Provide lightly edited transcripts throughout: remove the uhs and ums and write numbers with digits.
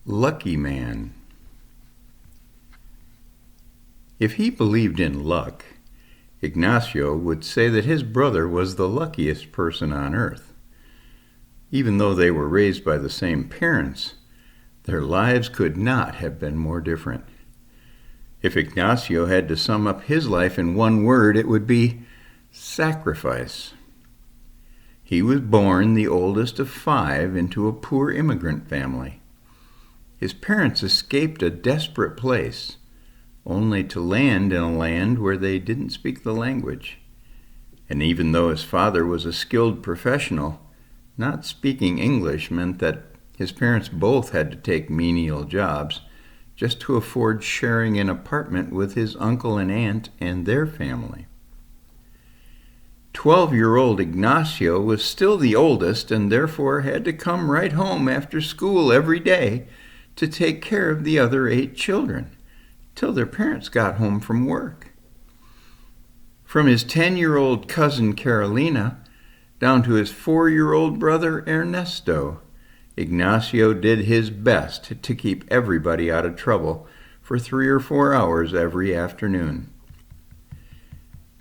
Lucky Man. If he believed in luck, Ignacio would say that his brother was the luckiest person on earth. Even though they were raised by the same parents, their lives could not have been more different. If Ignacio had to sum up his life in one word, it would be sacrifice. He was born the oldest of 5 into a poor immigrant family. His parents escaped a desperate place, only to land in a land where they didn't speak the language. And even though his father was a skilled professional, not speaking English meant that his parents both had to take menial jobs just to afford sharing an apartment with his uncle and aunt and their family. 12-year-old Ignacio was still the oldest and therefore had to come right home after school every day to take care of the other 8 children till their parents got home from work. From his 10-year-old cousin Carolina down to his 4-year-old brother Ernesto, Ignacio did his best to keep everybody out of trouble for 3 or 4 hours every afternoon.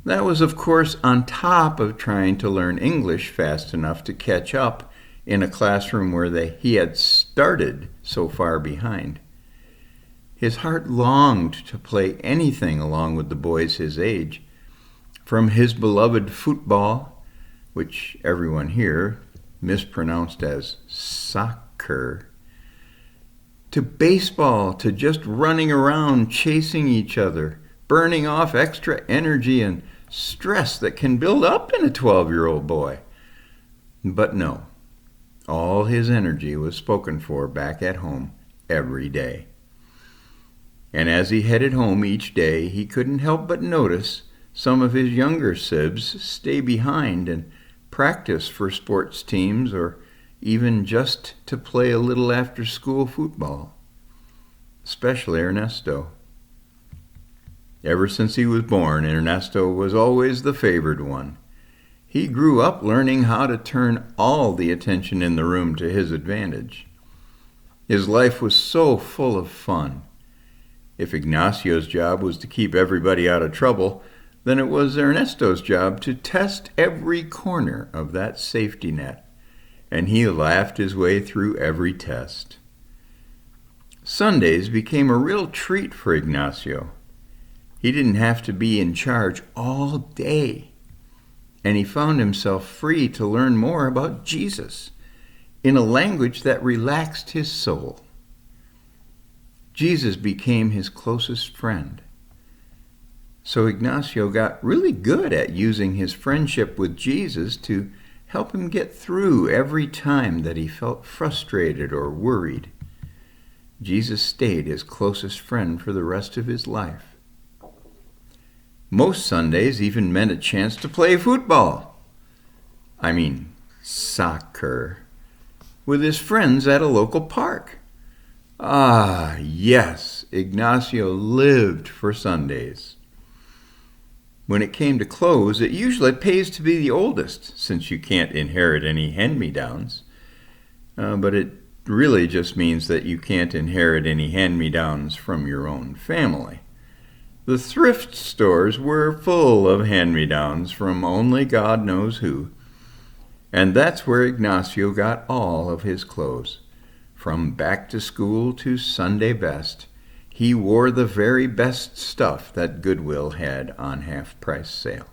That was, of course, on top of trying to learn English fast enough to catch up in a classroom where he had started so far behind. His heart longed to play anything along with the boys his age, from his beloved football, which everyone here mispronounced as soccer, to baseball, to just running around chasing each other, burning off extra energy and stress that can build up in a 12-year-old boy. But no, all his energy was spoken for back at home every day. And as he headed home each day, he couldn't help but notice some of his younger sibs stay behind and practice for sports teams or even just to play a little after-school football, especially Ernesto. Ever since he was born, Ernesto was always the favored one. He grew up learning how to turn all the attention in the room to his advantage. His life was so full of fun. If Ignacio's job was to keep everybody out of trouble, then it was Ernesto's job to test every corner of that safety net, and he laughed his way through every test. Sundays became a real treat for Ignacio. He didn't have to be in charge all day, and he found himself free to learn more about Jesus in a language that relaxed his soul. Jesus became his closest friend. So Ignacio got really good at using his friendship with Jesus to help him get through every time that he felt frustrated or worried. Jesus stayed his closest friend for the rest of his life. Most Sundays even meant a chance to play football. Soccer. With his friends at a local park. Ah, yes, Ignacio lived for Sundays. When it came to clothes, it usually pays to be the oldest, since you can't inherit any hand-me-downs. But it really just means that you can't inherit any hand-me-downs from your own family. The thrift stores were full of hand-me-downs from only God knows who. And that's where Ignacio got all of his clothes. From back to school to Sunday best, he wore the very best stuff that Goodwill had on half-price sale.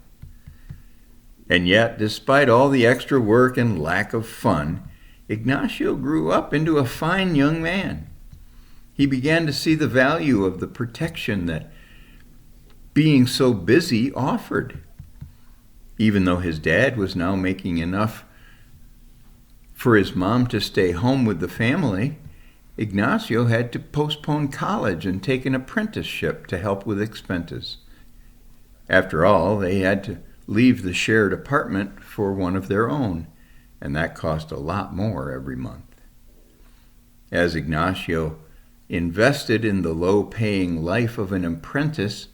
And yet, despite all the extra work and lack of fun, Ignacio grew up into a fine young man. He began to see the value of the protection that being so busy offered. Even though his dad was now making enough for his mom to stay home with the family, Ignacio had to postpone college and take an apprenticeship to help with expenses. After all, they had to leave the shared apartment for one of their own, and that cost a lot more every month. As Ignacio invested in the low-paying life of an apprentice,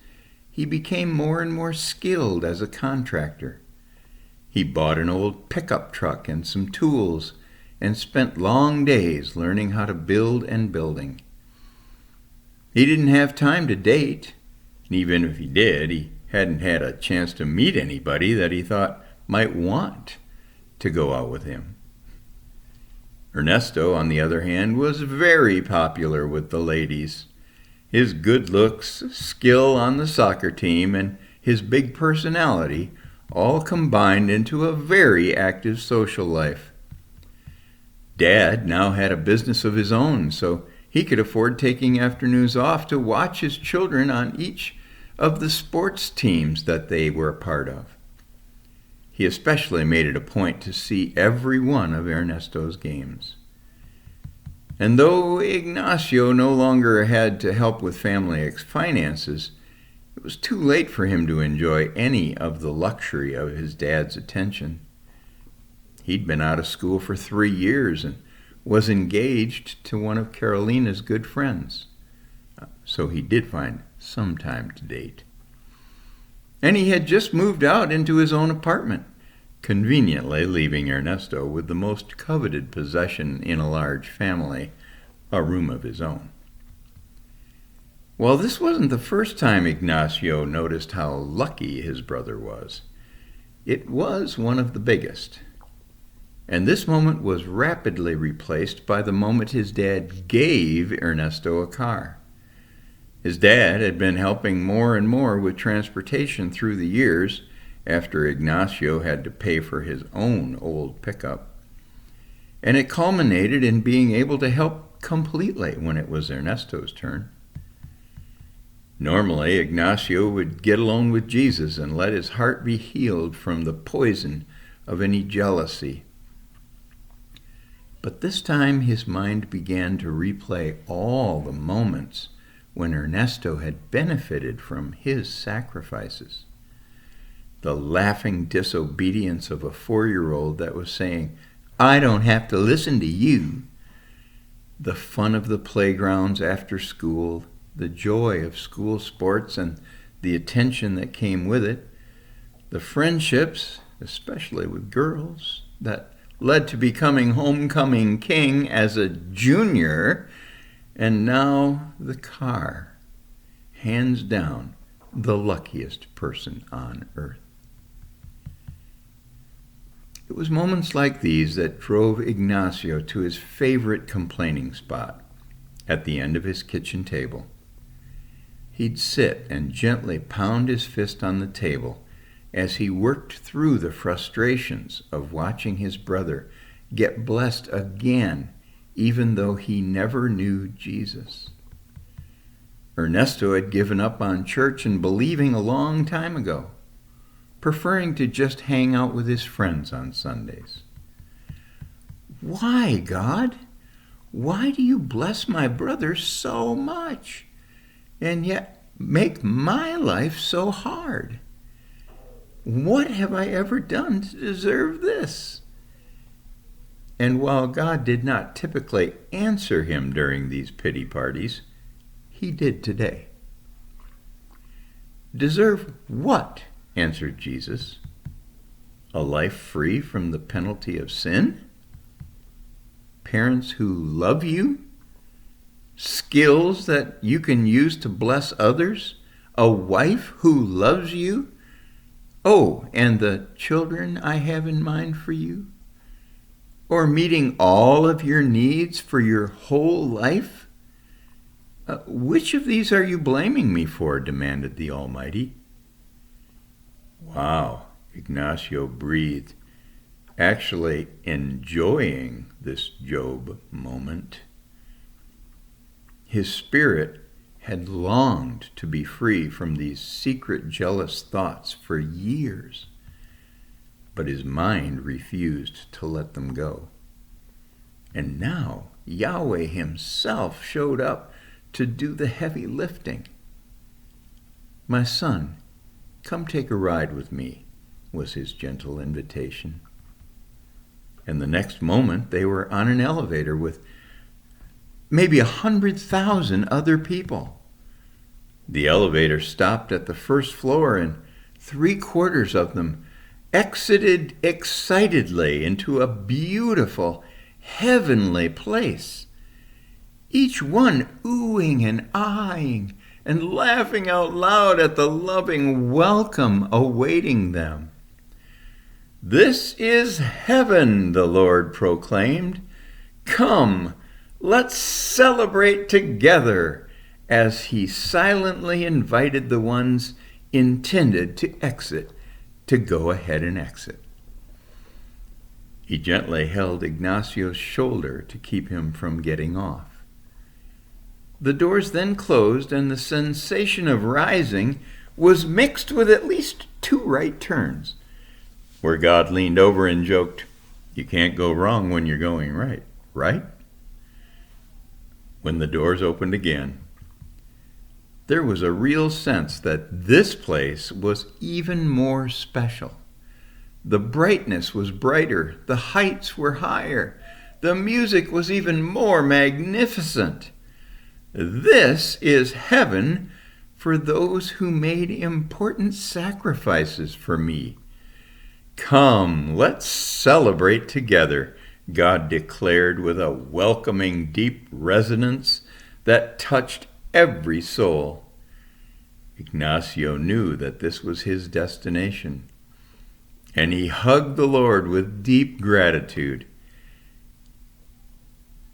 he became more and more skilled as a contractor. He bought an old pickup truck and some tools and spent long days learning how to build and building. He didn't have time to date, and even if he did, he hadn't had a chance to meet anybody that he thought might want to go out with him. Ernesto, on the other hand, was very popular with the ladies. His good looks, skill on the soccer team, and his big personality all combined into a very active social life. Dad now had a business of his own, so he could afford taking afternoons off to watch his children on each of the sports teams that they were a part of. He especially made it a point to see every one of Ernesto's games. And though Ignacio no longer had to help with family finances, it was too late for him to enjoy any of the luxury of his dad's attention. He'd been out of school for 3 years and was engaged to one of Carolina's good friends. So he did find some time to date. And he had just moved out into his own apartment, conveniently leaving Ernesto with the most coveted possession in a large family, a room of his own. Well, this wasn't the first time Ignacio noticed how lucky his brother was. It was one of the biggest. And this moment was rapidly replaced by the moment his dad gave Ernesto a car. His dad had been helping more and more with transportation through the years after Ignacio had to pay for his own old pickup. And it culminated in being able to help completely when it was Ernesto's turn. Normally, Ignacio would get alone with Jesus and let his heart be healed from the poison of any jealousy. But this time his mind began to replay all the moments when Ernesto had benefited from his sacrifices. The laughing disobedience of a 4-year-old that was saying, "I don't have to listen to you." The fun of the playgrounds after school, the joy of school sports and the attention that came with it, the friendships, especially with girls, that led to becoming homecoming king as a junior, and now the car, hands down the luckiest person on earth. It was moments like these that drove Ignacio to his favorite complaining spot, at the end of his kitchen table. He'd sit and gently pound his fist on the table as he worked through the frustrations of watching his brother get blessed again, even though he never knew Jesus. Ernesto had given up on church and believing a long time ago, preferring to just hang out with his friends on Sundays. "Why, God? Why do you bless my brother so much, and yet make my life so hard? What have I ever done to deserve this?" And while God did not typically answer him during these pity parties, he did today. "Deserve what?" answered Jesus. "A life free from the penalty of sin? Parents who love you? Skills that you can use to bless others? A wife who loves you? Oh, and the children I have in mind for you? Or meeting all of your needs for your whole life? Which of these are you blaming me for?" demanded the Almighty. Wow, Ignacio breathed, actually enjoying this Job moment. His spirit had longed to be free from these secret jealous thoughts for years, but his mind refused to let them go. And now Yahweh himself showed up to do the heavy lifting. "My son, come take a ride with me," was his gentle invitation. And the next moment they were on an elevator with maybe 100,000 other people. The elevator stopped at the first floor, and 3/4 of them exited excitedly into a beautiful, heavenly place, each one oohing and aahing and laughing out loud at the loving welcome awaiting them. "This is heaven," the Lord proclaimed. "Come, let's celebrate together," as he silently invited the ones intended to exit to go ahead and exit. He gently held Ignacio's shoulder to keep him from getting off. The doors then closed, and the sensation of rising was mixed with at least 2 right turns, where God leaned over and joked, "You can't go wrong when you're going right, right?" When the doors opened again, there was a real sense that this place was even more special. The brightness was brighter, the heights were higher, the music was even more magnificent. This is heaven for those who made important sacrifices for me. "Come, let's celebrate together," God declared with a welcoming, deep resonance that touched every soul. Ignacio knew that this was his destination, and he hugged the Lord with deep gratitude.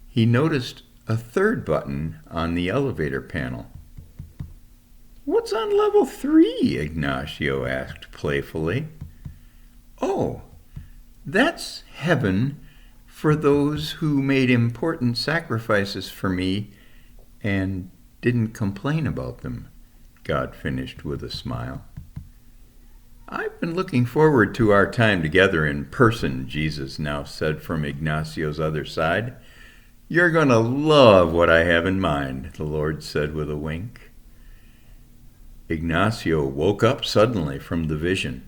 He noticed a 3rd button on the elevator panel. "What's on level 3? Ignacio asked playfully. "Oh, that's heaven for those who made important sacrifices for me and didn't complain about them," God finished with a smile. "I've been looking forward to our time together in person," Jesus now said from Ignacio's other side. "You're going to love what I have in mind," the Lord said with a wink. Ignacio woke up suddenly from the vision,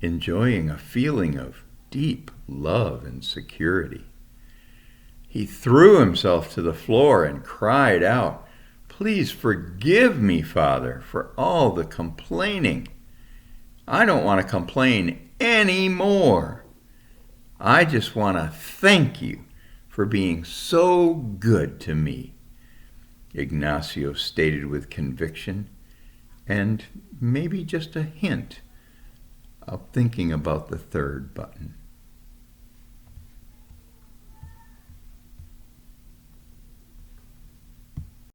enjoying a feeling of deep love and security. He threw himself to the floor and cried out, "Please forgive me, Father, for all the complaining. I don't want to complain anymore. I just want to thank you for being so good to me," Ignacio stated with conviction and maybe just a hint of thinking about the 3rd button.